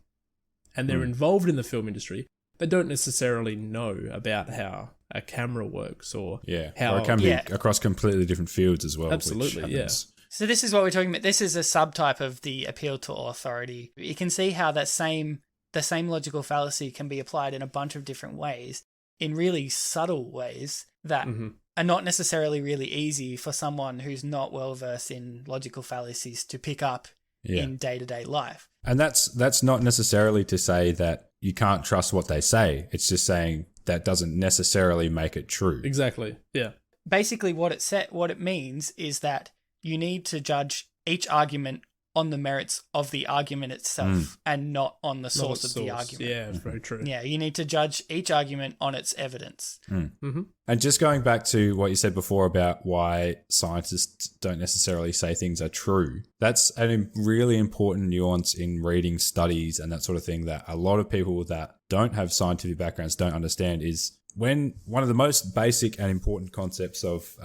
and they're involved in the film industry, they don't necessarily know about how a camera works or how... Or it can be across completely different fields as well. Absolutely, which yeah. happens. So this is what we're talking about. This is a subtype of the appeal to authority. You can see how the same logical fallacy can be applied in a bunch of different ways, in really subtle ways that are not necessarily really easy for someone who's not well versed in logical fallacies to pick up in day-to-day life. And that's not necessarily to say that you can't trust what they say. It's just saying that doesn't necessarily make it true. Exactly. Yeah. Basically, what it means is that you need to judge each argument on the merits of the argument itself and not on the source of the argument. Yeah, very true. Yeah, you need to judge each argument on its evidence. And just going back to what you said before about why scientists don't necessarily say things are true, that's a really important nuance in reading studies and that sort of thing that a lot of people that don't have scientific backgrounds don't understand is when one of the most basic and important concepts of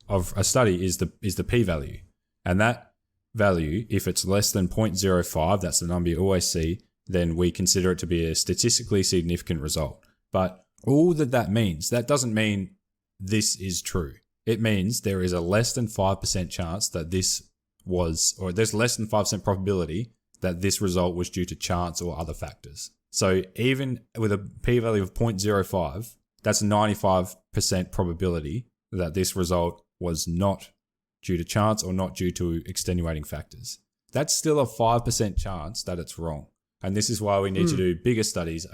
a study is the p-value. And that value, if it's less than 0.05, that's the number you always see, then we consider it to be a statistically significant result. But all that means, that doesn't mean this is true. It means there is a less than 5% chance that this was, or there's less than 5% probability that this result was due to chance or other factors. So even with a p-value of 0.05, that's a 95% probability that this result was not due to chance or not due to extenuating factors. That's still a 5% chance that it's wrong. And this is why we need to do bigger studies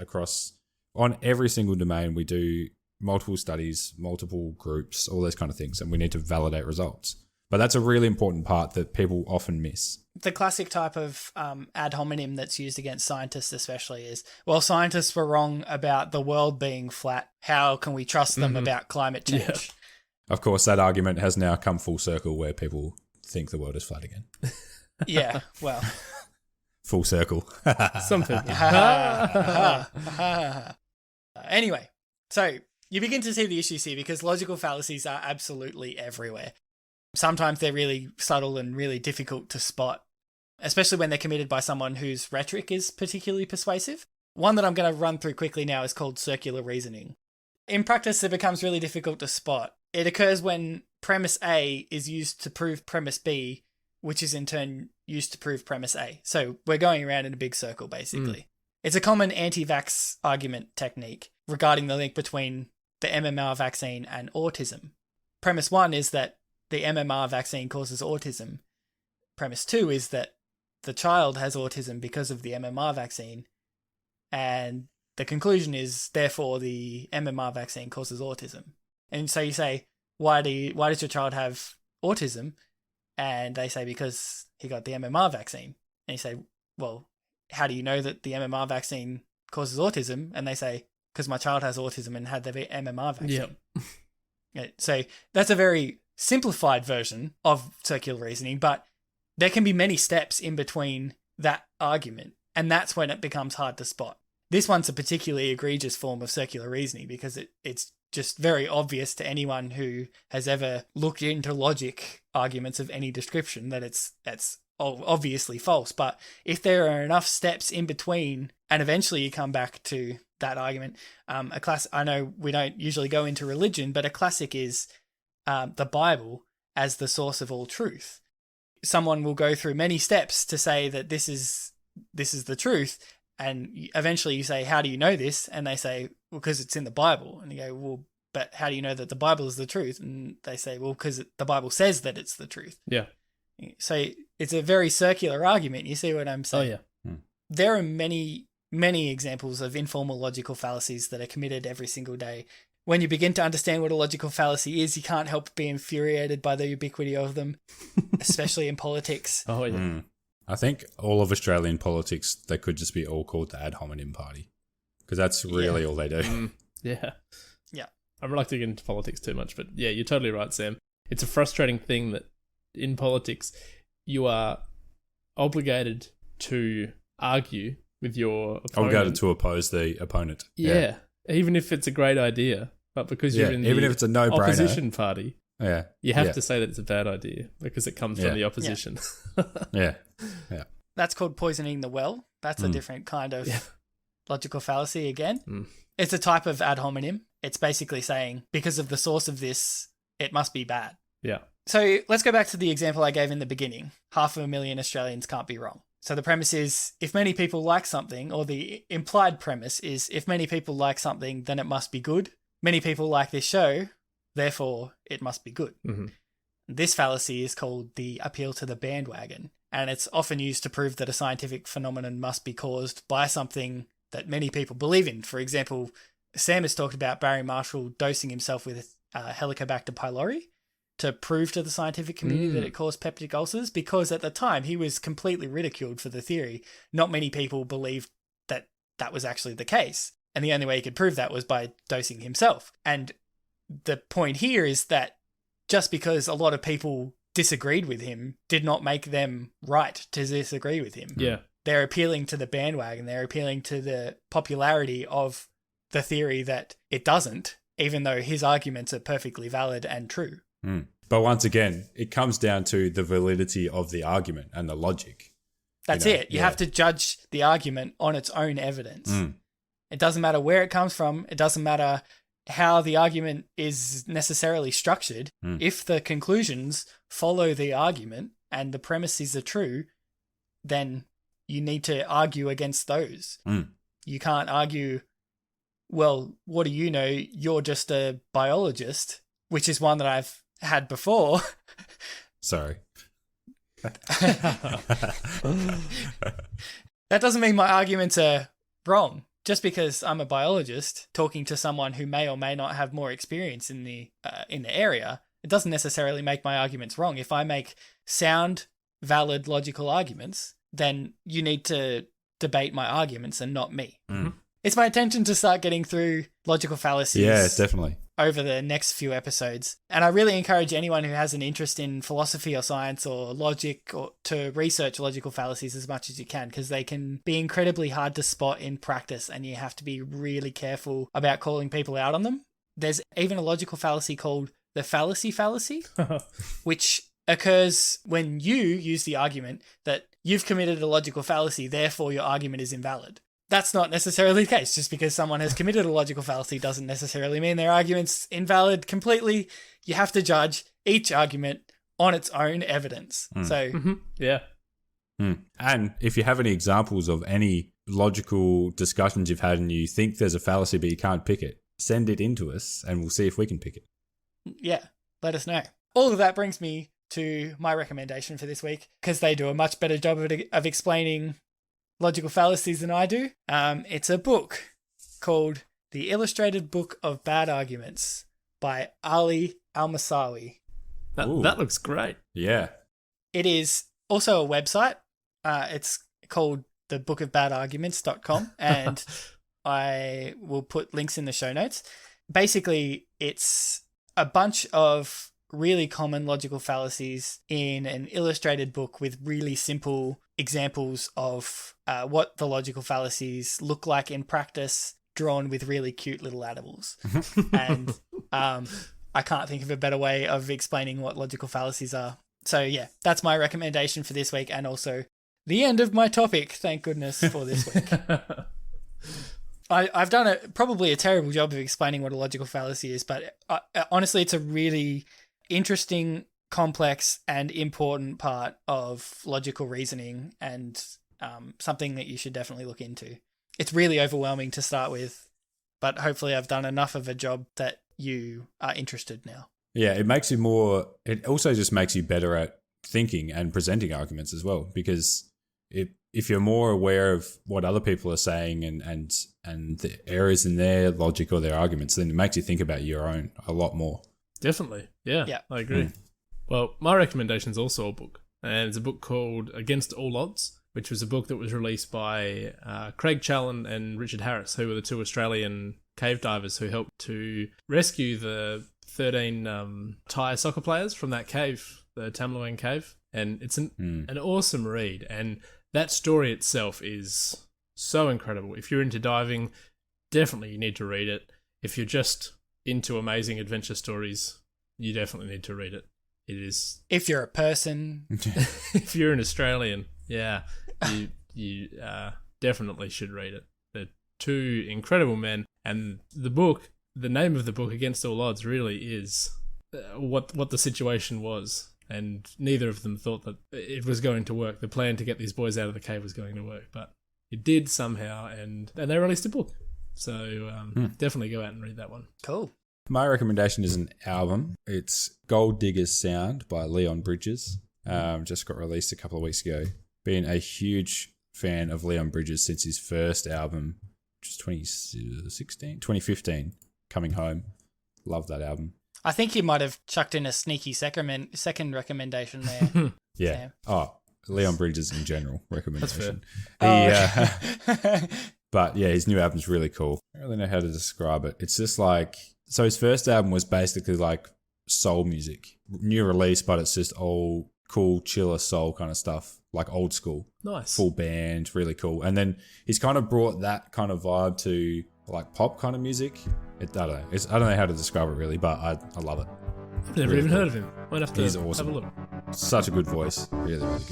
on every single domain. We do multiple studies, multiple groups, all those kind of things, and we need to validate results. But that's a really important part that people often miss. The classic type of ad hominem that's used against scientists especially is, well, scientists were wrong about the world being flat. How can we trust them about climate change? Yeah. Of course, that argument has now come full circle where people think the world is flat again. Yeah, well. Full circle. Some people. Anyway, so you begin to see the issues here because logical fallacies are absolutely everywhere. Sometimes they're really subtle and really difficult to spot, especially when they're committed by someone whose rhetoric is particularly persuasive. One that I'm going to run through quickly now is called circular reasoning. In practice, it becomes really difficult to spot. It occurs when premise A is used to prove premise B, which is in turn used to prove premise A. So we're going around in a big circle, basically. It's a common anti-vax argument technique regarding the link between the MMR vaccine and autism. Premise 1 is that the MMR vaccine causes autism. Premise 2 is that the child has autism because of the MMR vaccine. And the conclusion is, therefore, the MMR vaccine causes autism. And so you say, why does your child have autism? And they say, because he got the MMR vaccine. And you say, well, how do you know that the MMR vaccine causes autism? And they say, because my child has autism and had the MMR vaccine. Yep. So that's a very simplified version of circular reasoning, but there can be many steps in between that argument. And that's when it becomes hard to spot. This one's a particularly egregious form of circular reasoning because it's just very obvious to anyone who has ever looked into logic arguments of any description that that's obviously false. But if there are enough steps in between, and eventually you come back to that argument, I know we don't usually go into religion, but a classic is the Bible as the source of all truth. Someone will go through many steps to say that this is the truth, and eventually you say, how do you know this? And they say, well, because it's in the Bible. And you go, well, but how do you know that the Bible is the truth? And they say, well, because the Bible says that it's the truth. Yeah. So it's a very circular argument. You see what I'm saying? Oh, yeah. There are many, many examples of informal logical fallacies that are committed every single day. When you begin to understand what a logical fallacy is, you can't help but be infuriated by the ubiquity of them, especially in politics. Oh, yeah. I think all of Australian politics, they could just be all called the ad hominem party, because that's really all they do. Yeah. Yeah. I'm reluctant to get into politics too much, but yeah, you're totally right, Sam. It's a frustrating thing that in politics, you are obligated to argue with your opponent. Obligated to oppose the opponent. Yeah. Even if it's a great idea, but because you're in even the if it's a no-brainer, opposition party, you have yeah. to say that it's a bad idea because it comes from the opposition. Yeah. That's called poisoning the well. That's a different kind of logical fallacy again. It's a type of ad hominem. It's basically saying, because of the source of this, it must be bad. Yeah. So let's go back to the example I gave in the beginning. 500,000 Australians can't be wrong. So the premise is, if many people like something, or the implied premise is, if many people like something, then it must be good. Many people like this show, therefore it must be good. Mm-hmm. This fallacy is called the appeal to the bandwagon, and it's often used to prove that a scientific phenomenon must be caused by something that many people believe in. For example, Sam has talked about Barry Marshall dosing himself with Helicobacter pylori to prove to the scientific community that it caused peptic ulcers, because at the time he was completely ridiculed for the theory. Not many people believed that that was actually the case. And the only way he could prove that was by dosing himself. And the point here is that just because a lot of people disagreed with him did not make them right to disagree with him. Yeah. They're appealing to the bandwagon. They're appealing to the popularity of the theory that it doesn't, even though his arguments are perfectly valid and true. But once again, it comes down to the validity of the argument and the logic. That's it. You have to judge the argument on its own evidence. It doesn't matter where it comes from. It doesn't matter how the argument is necessarily structured. If the conclusions follow the argument and the premises are true, then you need to argue against those. You can't argue, well, what do you know? You're just a biologist, which is one that I've had before. Sorry. That doesn't mean my arguments are wrong. Just because I'm a biologist talking to someone who may or may not have more experience in the area, it doesn't necessarily make my arguments wrong. If I make sound, valid, logical arguments, then you need to debate my arguments and not me. It's my intention to start getting through logical fallacies. Yeah, definitely. Over the next few episodes. And I really encourage anyone who has an interest in philosophy or science or logic or to research logical fallacies as much as you can, because they can be incredibly hard to spot in practice and you have to be really careful about calling people out on them. There's even a logical fallacy called the fallacy, which occurs when you use the argument that you've committed a logical fallacy, therefore your argument is invalid. That's not necessarily the case. Just because someone has committed a logical fallacy doesn't necessarily mean their argument's invalid completely. You have to judge each argument on its own evidence. So, And if you have any examples of any logical discussions you've had and you think there's a fallacy but you can't pick it, send it in to us and we'll see if we can pick it. Yeah, let us know. All of that brings me to my recommendation for this week, because they do a much better job of explaining logical fallacies than I do. It's a book called The Illustrated Book of Bad Arguments by Ali Almasawi. That looks great. Yeah. It is also a website. It's called thebookofbadarguments.com, and I will put links in the show notes. Basically, it's a bunch of really common logical fallacies in an illustrated book with really simple examples of what the logical fallacies look like in practice, drawn with really cute little animals. And I can't think of a better way of explaining what logical fallacies are. So yeah, that's my recommendation for this week, and also the end of my topic, thank goodness, for this week. I've done probably a terrible job of explaining what a logical fallacy is, but honestly, it's a really interesting, complex, and important part of logical reasoning, and something that you should definitely look into. It's really overwhelming to start with, but hopefully I've done enough of a job that you are interested now. Yeah, it makes you more. It also just makes you better at thinking and presenting arguments as well, because if you're more aware of what other people are saying and the errors in their logic or their arguments, then it makes you think about your own a lot more. Definitely. Yeah. I agree. Well, my recommendation is also a book, and it's a book called Against All Odds, which was a book that was released by Craig Challen and Richard Harris, who were the two Australian cave divers who helped to rescue the 13 Thai soccer players from that cave, the Tamloang cave. And it's an awesome read. And that story itself is so incredible. If you're into diving, definitely you need to read it. If you're just into amazing adventure stories, you definitely need to read it. It is. If you're a person. If you're an Australian, yeah, you definitely should read it. They're two incredible men. And the name of the book, Against All Odds, really is what the situation was. And neither of them thought that it was going to work. The plan to get these boys out of the cave was going to work, but it did somehow, and they released a book. So definitely go out and read that one. Cool. My recommendation is an album. It's Gold Digger's Sound by Leon Bridges. Just got released a couple of weeks ago. Been a huge fan of Leon Bridges since his first album, which was 2015, Coming Home. Love that album. I think you might have chucked in a sneaky second recommendation there. Yeah. Sam. Oh, Leon Bridges in general recommendation. That's fair. But yeah, his new album's really cool. I don't really know how to describe it. It's just like, so his first album was basically like soul music, new release, but it's just old, cool, chiller soul kind of stuff, like old school. Nice. Full band, really cool. And then he's kind of brought that kind of vibe to like pop kind of music. I don't know. I don't know how to describe it really, but I love it. I've never even heard of him. Might have to He's awesome. have a look. Such a good voice. Really, really good.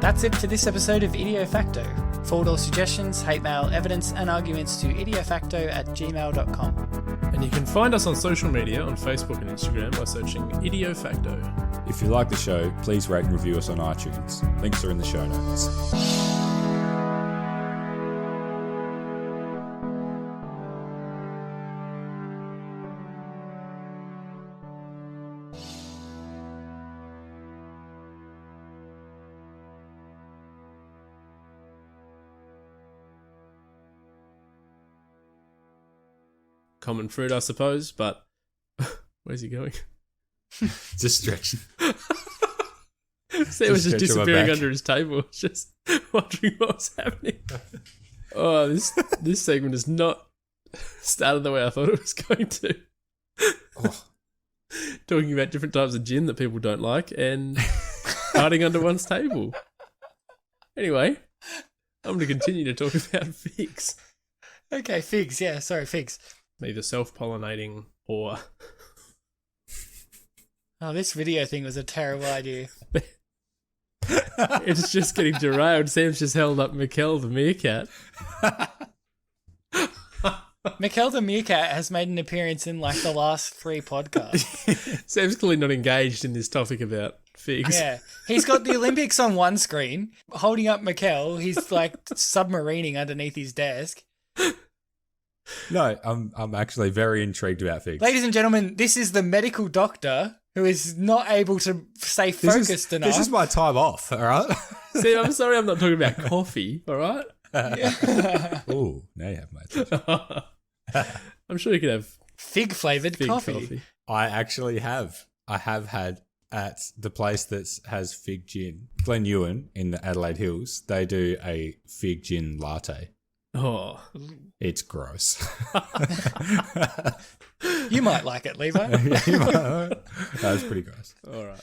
That's it for this episode of Ideo Facto. Forward all suggestions, hate mail, evidence, and arguments to idiofacto@gmail.com. And you can find us on social media on Facebook and Instagram by searching Ideo Facto. If you like the show, please rate and review us on iTunes. Links are in the show notes. Common fruit, I suppose, but where's he going? Just stretching. Sam was just stretch on my disappearing back. under his table, just wondering what was happening. Oh, this segment has not started the way I thought it was going to. Oh. Talking about different types of gin that people don't like and hiding under one's table. Anyway, I'm going to continue to talk about figs. Okay, figs. Yeah, sorry, figs. Either self-pollinating or... Oh, this video thing was a terrible idea. It's just getting derailed. Sam's just held up Mikkel the meerkat. Mikkel the meerkat has made an appearance in like the last 3 podcasts. Sam's clearly not engaged in this topic about figs. Yeah, he's got the Olympics on one screen, holding up Mikkel. He's like submarining underneath his desk. No, I'm actually very intrigued about figs. Ladies and gentlemen, this is the medical doctor who is not able to stay focused enough. This is my time off, all right? Sam, I'm sorry I'm not talking about coffee, all right? Oh, now you have my attention. I'm sure you could have fig-flavoured fig coffee. I actually have. I have had at the place that has fig gin. Glen Ewan in the Adelaide Hills, they do a fig gin latte. Oh, It's gross. You might like it, Levi. That was pretty gross. all right.